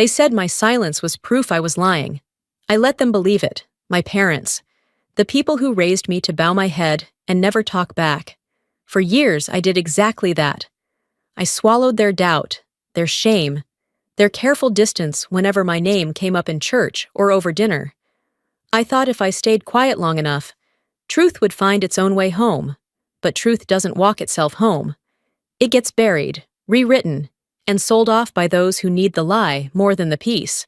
They said my silence was proof I was lying. I let them believe it, my parents, the people who raised me to bow my head and never talk back. For years, I did exactly that. I swallowed their doubt, their shame, their careful distance whenever my name came up in church or over dinner. I thought if I stayed quiet long enough, truth would find its own way home. But truth doesn't walk itself home. It gets buried, rewritten, and sold off by those who need the lie more than the peace.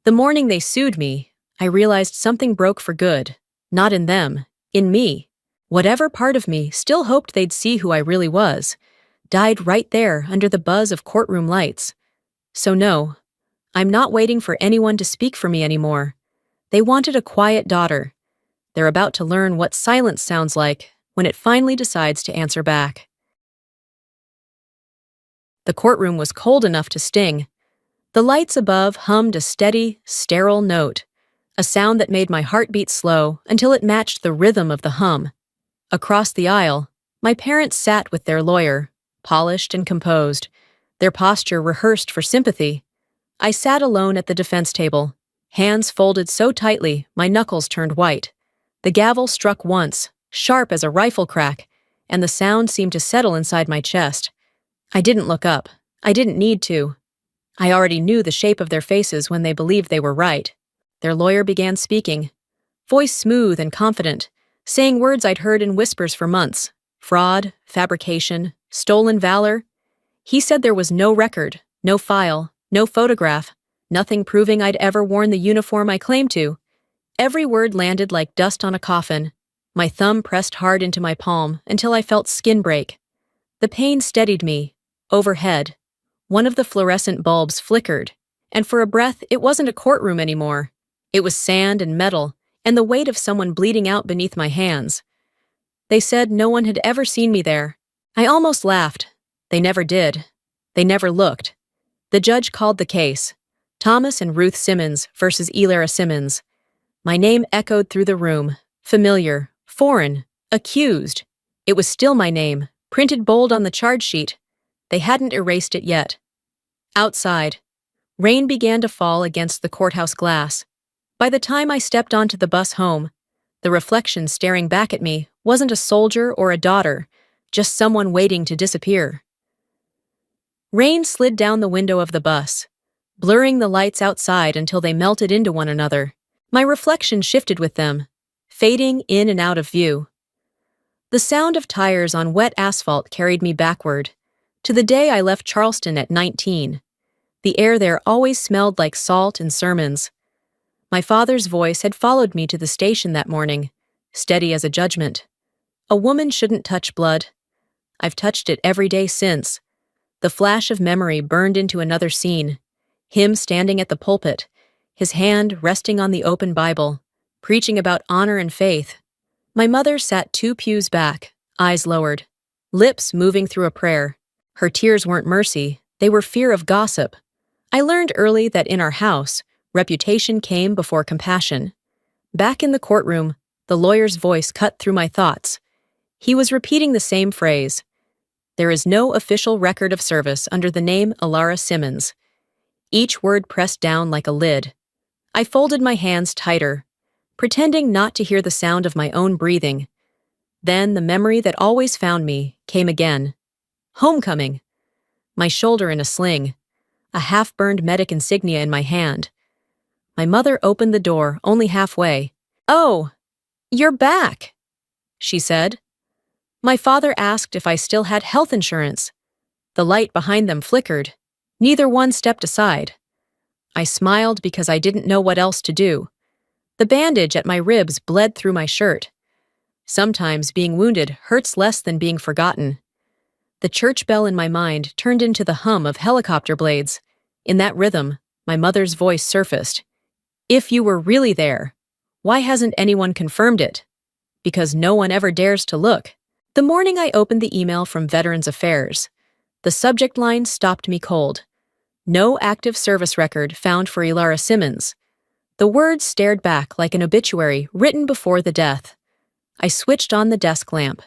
The morning they sued me, I realized something broke for good. Not in them, in me. Whatever part of me still hoped they'd see who I really was, died right there under the buzz of courtroom lights. So no, I'm not waiting for anyone to speak for me anymore. They wanted a quiet daughter. They're about to learn what silence sounds like when it finally decides to answer back. The courtroom was cold enough to sting. The lights above hummed a steady, sterile note, a sound that made my heart beat slow until it matched the rhythm of the hum. Across the aisle, my parents sat with their lawyer, polished and composed, their posture rehearsed for sympathy. I sat alone at the defense table, hands folded so tightly my knuckles turned white. The gavel struck once, sharp as a rifle crack, and the sound seemed to settle inside my chest. I didn't look up. I didn't need to. I already knew the shape of their faces when they believed they were right. Their lawyer began speaking, voice smooth and confident, saying words I'd heard in whispers for months. Fraud, fabrication, stolen valor. He said there was no record, no file, no photograph, nothing proving I'd ever worn the uniform I claimed to. Every word landed like dust on a coffin. My thumb pressed hard into my palm until I felt skin break. The pain steadied me. Overhead, one of the fluorescent bulbs flickered, and for a breath it wasn't a courtroom anymore. It was sand and metal, and the weight of someone bleeding out beneath my hands. They said no one had ever seen me there. I almost laughed. They never did. They never looked. The judge called the case. Thomas and Ruth Simmons versus Elara Simmons. My name echoed through the room. Familiar, foreign, accused. It was still my name, printed bold on the charge sheet. They hadn't erased it yet. Outside, rain began to fall against the courthouse glass. By the time I stepped onto the bus home, the reflection staring back at me wasn't a soldier or a daughter, just someone waiting to disappear. Rain slid down the window of the bus, blurring the lights outside until they melted into one another. My reflection shifted with them, fading in and out of view. The sound of tires on wet asphalt carried me backward, to the day I left Charleston at 19. The air there always smelled like salt and sermons. My father's voice had followed me to the station that morning, steady as a judgment. A woman shouldn't touch blood. I've touched it every day since. The flash of memory burned into another scene. Him standing at the pulpit, his hand resting on the open Bible, preaching about honor and faith. My mother sat 2 pews back, eyes lowered, lips moving through a prayer. Her tears weren't mercy, they were fear of gossip. I learned early that in our house, reputation came before compassion. Back in the courtroom, the lawyer's voice cut through my thoughts. He was repeating the same phrase. There is no official record of service under the name Elara Simmons. Each word pressed down like a lid. I folded my hands tighter, pretending not to hear the sound of my own breathing. Then the memory that always found me came again. Homecoming. My shoulder in a sling, a half-burned medic insignia in my hand. My mother opened the door only halfway. "Oh, you're back," she said. My father asked if I still had health insurance. The light behind them flickered. Neither one stepped aside. I smiled because I didn't know what else to do. The bandage at my ribs bled through my shirt. Sometimes being wounded hurts less than being forgotten. The church bell in my mind turned into the hum of helicopter blades. In that rhythm, my mother's voice surfaced. If you were really there, why hasn't anyone confirmed it? Because no one ever dares to look. The morning I opened the email from Veterans Affairs, the subject line stopped me cold. No active service record found for Elara Simmons. The words stared back like an obituary written before the death. I switched on the desk lamp.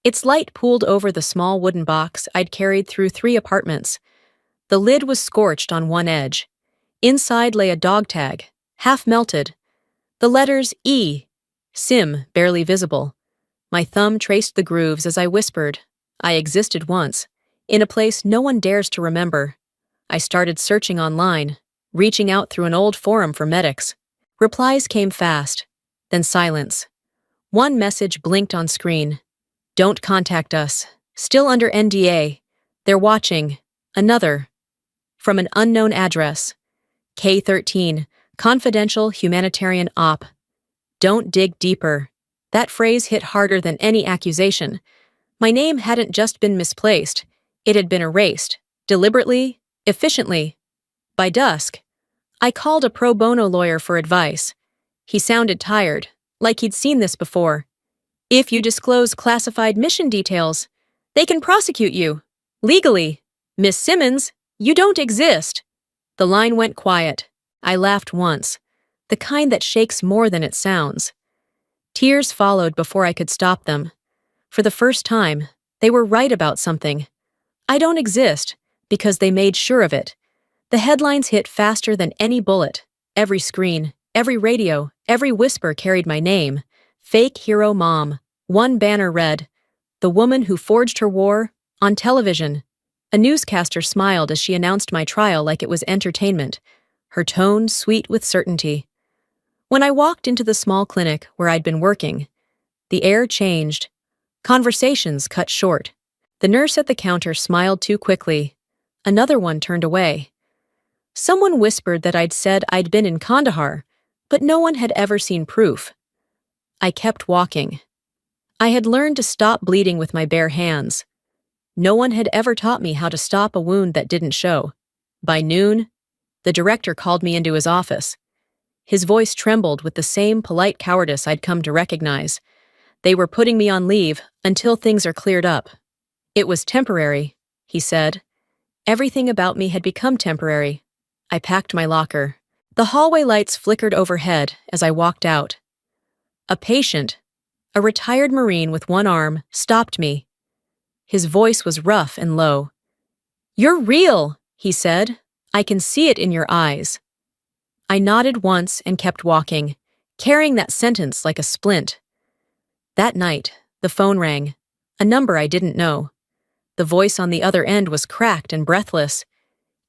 Its light pooled over the small wooden box I'd carried through 3 apartments. The lid was scorched on one edge. Inside lay a dog tag, half melted. The letters E, Sim, barely visible. My thumb traced the grooves as I whispered. I existed once, in a place no one dares to remember. I started searching online, reaching out through an old forum for medics. Replies came fast, then silence. One message blinked on screen. Don't contact us. Still under NDA. They're watching. Another. From an unknown address. K13, confidential humanitarian op. Don't dig deeper. That phrase hit harder than any accusation. My name hadn't just been misplaced. It had been erased. Deliberately, efficiently. By dusk, I called a pro bono lawyer for advice. He sounded tired, like he'd seen this before. If you disclose classified mission details, they can prosecute you. Legally. Miss Simmons, you don't exist. The line went quiet. I laughed once, the kind that shakes more than it sounds. Tears followed before I could stop them. For the first time, they were right about something. I don't exist, because they made sure of it. The headlines hit faster than any bullet. Every screen, every radio, every whisper carried my name. Fake hero mom. One banner read, "The woman who forged her war," on television. A newscaster smiled as she announced my trial like it was entertainment, her tone sweet with certainty. When I walked into the small clinic where I'd been working, the air changed. Conversations cut short. The nurse at the counter smiled too quickly. Another one turned away. Someone whispered that I'd said I'd been in Kandahar, but no one had ever seen proof. I kept walking. I had learned to stop bleeding with my bare hands. No one had ever taught me how to stop a wound that didn't show. By noon, the director called me into his office. His voice trembled with the same polite cowardice I'd come to recognize. They were putting me on leave until things are cleared up. It was temporary, he said. Everything about me had become temporary. I packed my locker. The hallway lights flickered overhead as I walked out. A patient, a retired Marine with one arm, stopped me. His voice was rough and low. "You're real," he said. "I can see it in your eyes." I nodded once and kept walking, carrying that sentence like a splint. That night, the phone rang, a number I didn't know. The voice on the other end was cracked and breathless.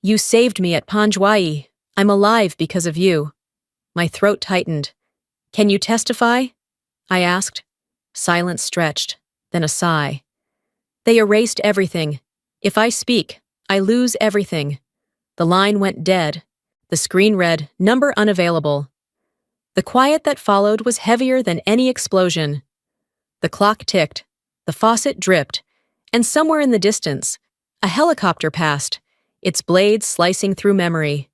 "You saved me at Panjwai. I'm alive because of you." My throat tightened. "Can you testify?" I asked. Silence stretched, then a sigh. "They erased everything. If I speak, I lose everything." The line went dead. The screen read, "Number unavailable." The quiet that followed was heavier than any explosion. The clock ticked, the faucet dripped, and somewhere in the distance, a helicopter passed, its blades slicing through memory.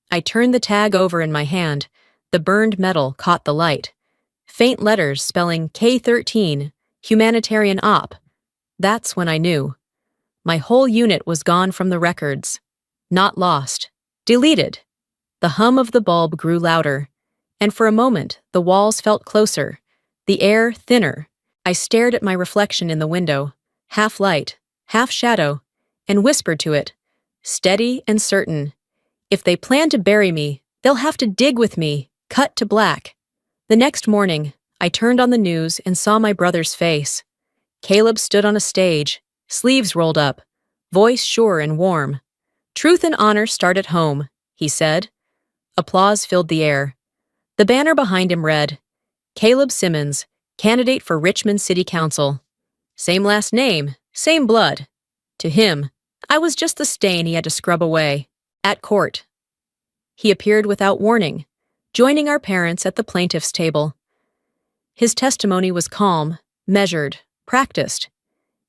I turned the tag over in my hand. The burned metal caught the light. Faint letters spelling K13, humanitarian op. That's when I knew. My whole unit was gone from the records. Not lost. Deleted. The hum of the bulb grew louder, and for a moment the walls felt closer, the air thinner. I stared at my reflection in the window, half light, half shadow, and whispered to it, steady and certain. If they plan to bury me, they'll have to dig with me. Cut to black. The next morning, I turned on the news and saw my brother's face. Caleb stood on a stage, sleeves rolled up, voice sure and warm. "Truth and honor start at home," he said. Applause filled the air. The banner behind him read, "Caleb Simmons, candidate for Richmond City Council." Same last name, same blood. To him, I was just the stain he had to scrub away. At court. He appeared without warning, joining our parents at the plaintiff's table. His testimony was calm, measured, practiced.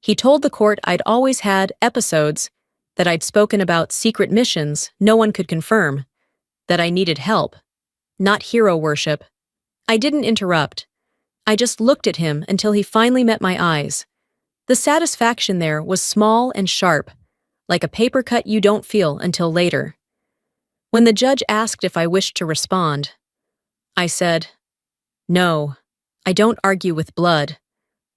He told the court I'd always had episodes, that I'd spoken about secret missions no one could confirm, that I needed help, not hero worship. I didn't interrupt. I just looked at him until he finally met my eyes. The satisfaction there was small and sharp, like a paper cut you don't feel until later. When the judge asked if I wished to respond, I said, "No, I don't argue with blood."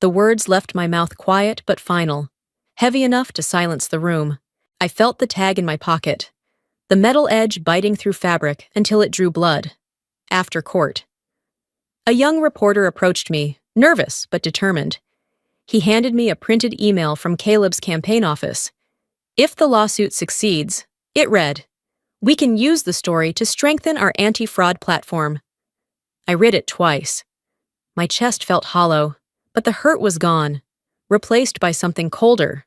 The words left my mouth quiet but final, heavy enough to silence the room. I felt the tag in my pocket. the metal edge biting through fabric until it drew blood. After court. A young reporter approached me, nervous but determined. He handed me a printed email from Caleb's campaign office. If the lawsuit succeeds, it read, "We can use the story to strengthen our anti-fraud platform." I read it twice. My chest felt hollow, but the hurt was gone, replaced by something colder.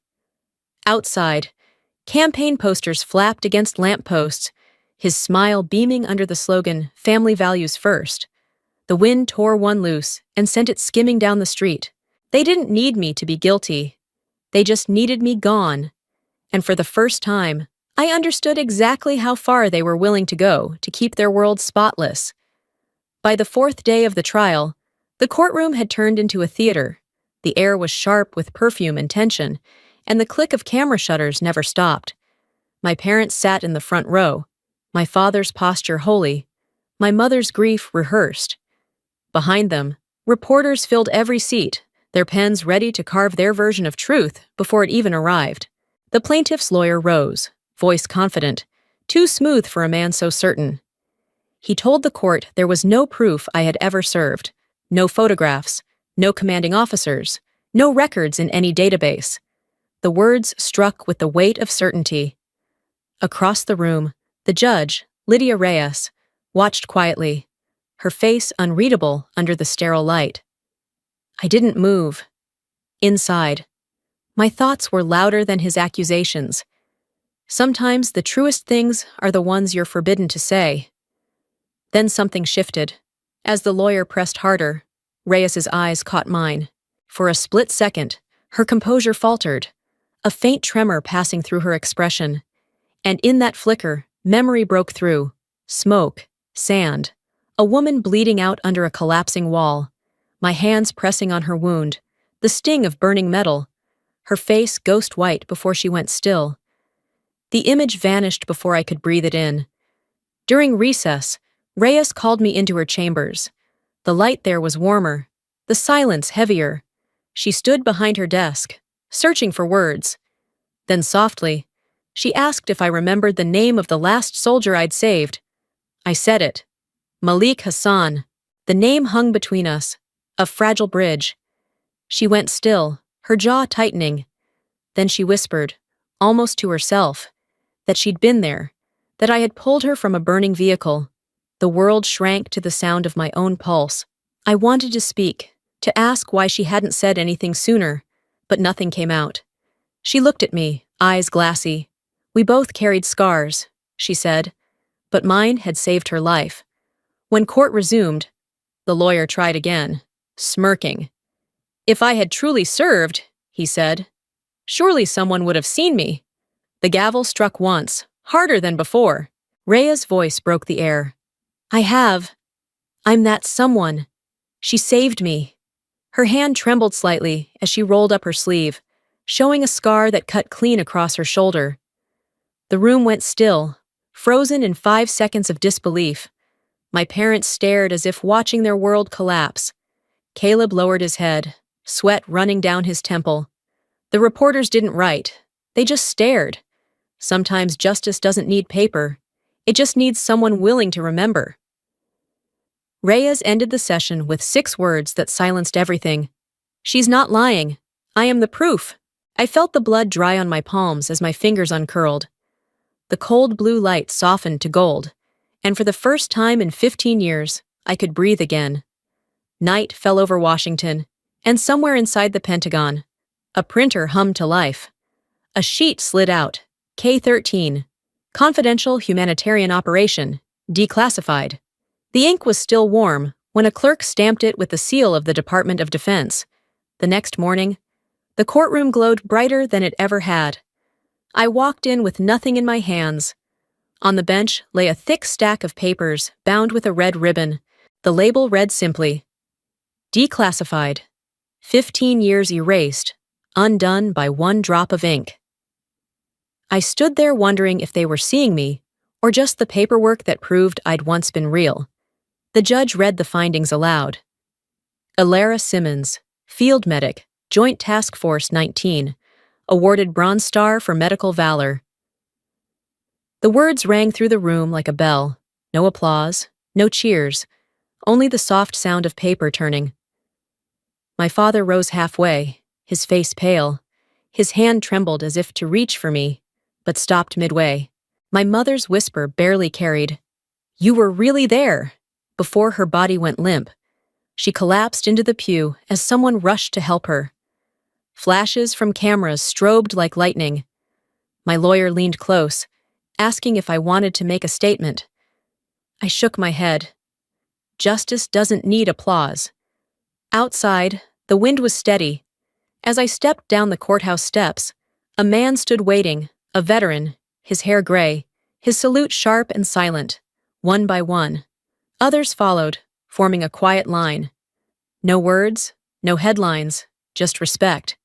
Outside, campaign posters flapped against lampposts, his smile beaming under the slogan, "Family Values First." The wind tore one loose and sent it skimming down the street. They didn't need me to be guilty. They just needed me gone. And for the first time, I understood exactly how far they were willing to go to keep their world spotless. By the fourth day of the trial, the courtroom had turned into a theater. The air was sharp with perfume and tension, and the click of camera shutters never stopped. My parents sat in the front row, my father's posture holy, my mother's grief rehearsed. Behind them, reporters filled every seat, their pens ready to carve their version of truth before it even arrived. The plaintiff's lawyer rose, voice confident, too smooth for a man so certain. He told the court there was no proof I had ever served, no photographs, no commanding officers, no records in any database. The words struck with the weight of certainty. Across the room, the judge, Lydia Reyes, watched quietly, her face unreadable under the sterile light. I didn't move. Inside, my thoughts were louder than his accusations. Sometimes the truest things are the ones you're forbidden to say. Then something shifted. As the lawyer pressed harder, Reyes's eyes caught mine. For a split second, her composure faltered, a faint tremor passing through her expression. And in that flicker, memory broke through. Smoke, sand, a woman bleeding out under a collapsing wall, my hands pressing on her wound, the sting of burning metal, her face ghost white before she went still. The image vanished before I could breathe it in. During recess, Reyes called me into her chambers. The light there was warmer, the silence heavier. She stood behind her desk, searching for words. Then softly, she asked if I remembered the name of the last soldier I'd saved. I said it. Malik Hassan. The name hung between us, a fragile bridge. She went still, her jaw tightening. Then she whispered, almost to herself, that she'd been there, that I had pulled her from a burning vehicle. The world shrank to the sound of my own pulse. I wanted to speak, to ask why she hadn't said anything sooner, but nothing came out. She looked at me, eyes glassy. "We both carried scars," she said, but mine had saved her life. When court resumed, the lawyer tried again, smirking. "If I had truly served," he said, "surely someone would have seen me." The gavel struck once, harder than before. Rhea's voice broke the air. "I have. I'm that someone. She saved me." Her hand trembled slightly as she rolled up her sleeve, showing a scar that cut clean across her shoulder. The room went still, frozen in 5 seconds of disbelief. My parents stared as if watching their world collapse. Caleb lowered his head, sweat running down his temple. The reporters didn't write. They just stared. Sometimes justice doesn't need paper. It just needs someone willing to remember. Reyes ended the session with 6 words that silenced everything. "She's not lying. I am the proof." I felt the blood dry on my palms as my fingers uncurled. The cold blue light softened to gold, and for the first time in 15 years, I could breathe again. Night fell over Washington, and somewhere inside the Pentagon, a printer hummed to life. A sheet slid out, K-13, Confidential Humanitarian Operation, declassified. The ink was still warm when a clerk stamped it with the seal of the Department of Defense. The next morning, the courtroom glowed brighter than it ever had. I walked in with nothing in my hands. On the bench lay a thick stack of papers bound with a red ribbon. The label read simply, "Declassified. 15 years erased, undone by one drop of ink." I stood there wondering if they were seeing me, or just the paperwork that proved I'd once been real. The judge read the findings aloud. Elara Simmons, Field Medic, Joint Task Force 19, awarded Bronze Star for medical valor. The words rang through the room like a bell. No applause, no cheers, only the soft sound of paper turning. My father rose halfway, his face pale. His hand trembled as if to reach for me, but stopped midway. My mother's whisper barely carried, "You were really there," before her body went limp. She collapsed into the pew as someone rushed to help her. Flashes from cameras strobed like lightning. My lawyer leaned close, asking if I wanted to make a statement. I shook my head. Justice doesn't need applause. Outside, the wind was steady. As I stepped down the courthouse steps, a man stood waiting, a veteran, his hair gray, his salute sharp and silent. One by one, others followed, forming a quiet line. No words, no headlines, just respect.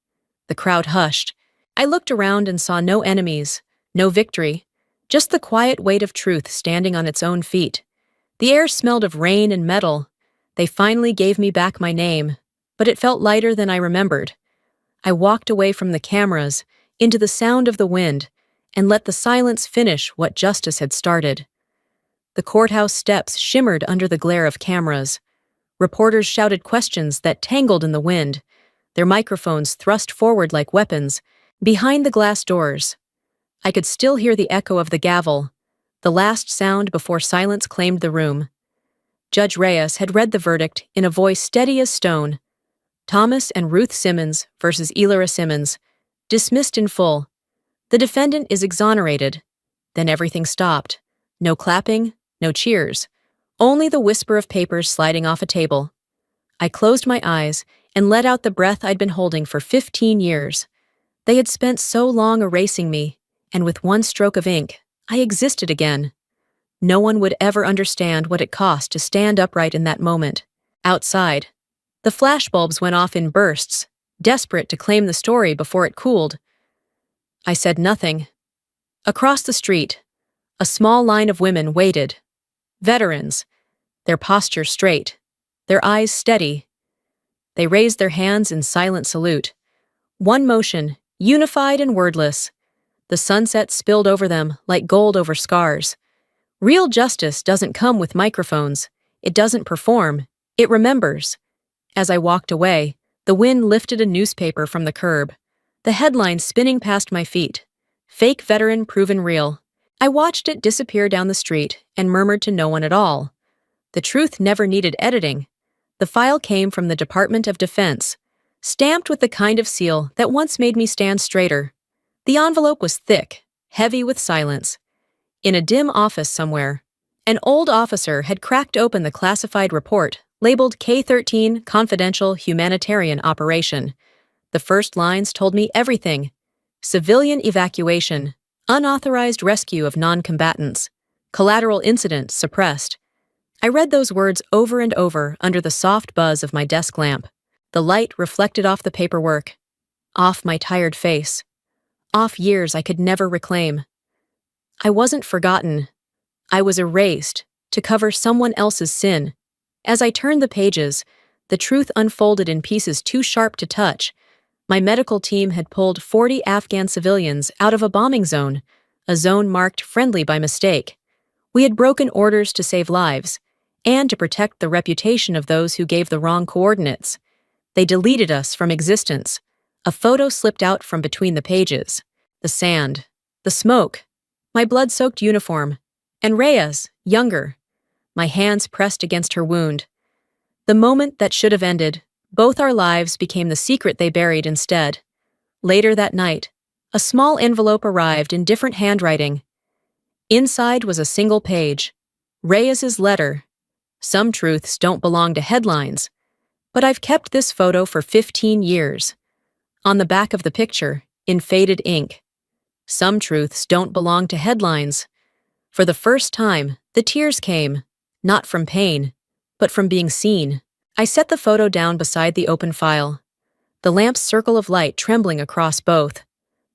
The crowd hushed. I looked around and saw no enemies, no victory, just the quiet weight of truth standing on its own feet. The air smelled of rain and metal. They finally gave me back my name, but it felt lighter than I remembered. I walked away from the cameras, into the sound of the wind, and let the silence finish what justice had started. The courthouse steps shimmered under the glare of cameras. Reporters shouted questions that tangled in the wind, their microphones thrust forward like weapons, behind the glass doors. I could still hear the echo of the gavel, the last sound before silence claimed the room. Judge Reyes had read the verdict in a voice steady as stone. Thomas and Ruth Simmons versus Elara Simmons, dismissed in full. The defendant is exonerated. Then everything stopped. No clapping, no cheers. Only the whisper of papers sliding off a table. I closed my eyes and let out the breath I'd been holding for 15 years. They had spent so long erasing me, and with one stroke of ink, I existed again. No one would ever understand what it cost to stand upright in that moment. Outside, the flashbulbs went off in bursts, desperate to claim the story before it cooled. I said nothing. Across the street, a small line of women waited. Veterans, their posture straight, their eyes steady. They raised their hands in silent salute. One motion, unified and wordless. The sunset spilled over them like gold over scars. Real justice doesn't come with microphones. It doesn't perform. It remembers. As I walked away, the wind lifted a newspaper from the curb. The headline spinning past my feet. Fake veteran proven real. I watched it disappear down the street and murmured to no one at all. The truth never needed editing. The file came from the Department of Defense, stamped with the kind of seal that once made me stand straighter. The envelope was thick, heavy with silence. In a dim office somewhere, an old officer had cracked open the classified report, labeled K-13 Confidential Humanitarian Operation. The first lines told me everything. Civilian evacuation, unauthorized rescue of non-combatants, collateral incident suppressed. I read those words over and over under the soft buzz of my desk lamp. The light reflected off the paperwork, off my tired face, off years I could never reclaim. I wasn't forgotten. I was erased to cover someone else's sin. As I turned the pages, the truth unfolded in pieces too sharp to touch. My medical team had pulled 40 Afghan civilians out of a bombing zone, a zone marked friendly by mistake. We had broken orders to save lives, and to protect the reputation of those who gave the wrong coordinates. They deleted us from existence. A photo slipped out from between the pages. The sand, the smoke, my blood-soaked uniform, and Reyes, younger. My hands pressed against her wound. The moment that should have ended, both our lives became the secret they buried instead. Later that night, a small envelope arrived in different handwriting. Inside was a single page. Reyes's letter. Some truths don't belong to headlines, but I've kept this photo for 15 years. On the back of the picture, in faded ink. Some truths don't belong to headlines. For the first time, the tears came, not from pain, but from being seen. I set the photo down beside the open file, the lamp's circle of light trembling across both.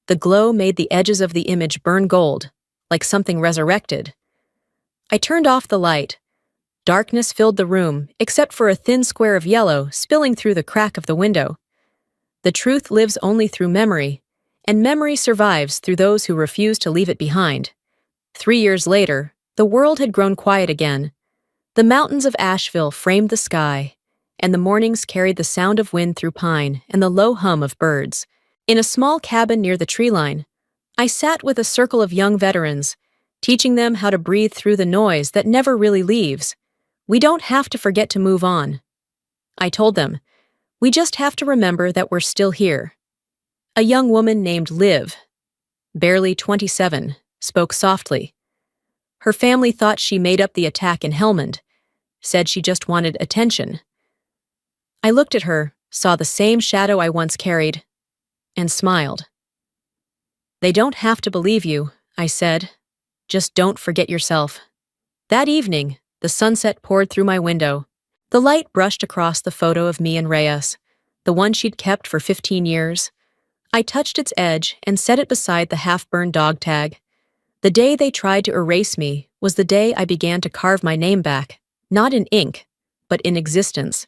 The glow made the edges of the image burn gold, like something resurrected. I turned off the light. Darkness filled the room, except for a thin square of yellow spilling through the crack of the window. The truth lives only through memory, and memory survives through those who refuse to leave it behind. 3 years later, the world had grown quiet again. The mountains of Asheville framed the sky, and the mornings carried the sound of wind through pine and the low hum of birds. In a small cabin near the tree line, I sat with a circle of young veterans, teaching them how to breathe through the noise that never really leaves. We don't have to forget to move on. I told them, we just have to remember that we're still here. A young woman named Liv, barely 27, spoke softly. Her family thought she made up the attack in Helmand, said she just wanted attention. I looked at her, saw the same shadow I once carried, and smiled. They don't have to believe you, I said. Just don't forget yourself. That evening, the sunset poured through my window. The light brushed across the photo of me and Reyes, the one she'd kept for 15 years. I touched its edge and set it beside the half-burned dog tag. The day they tried to erase me was the day I began to carve my name back, not in ink, but in existence.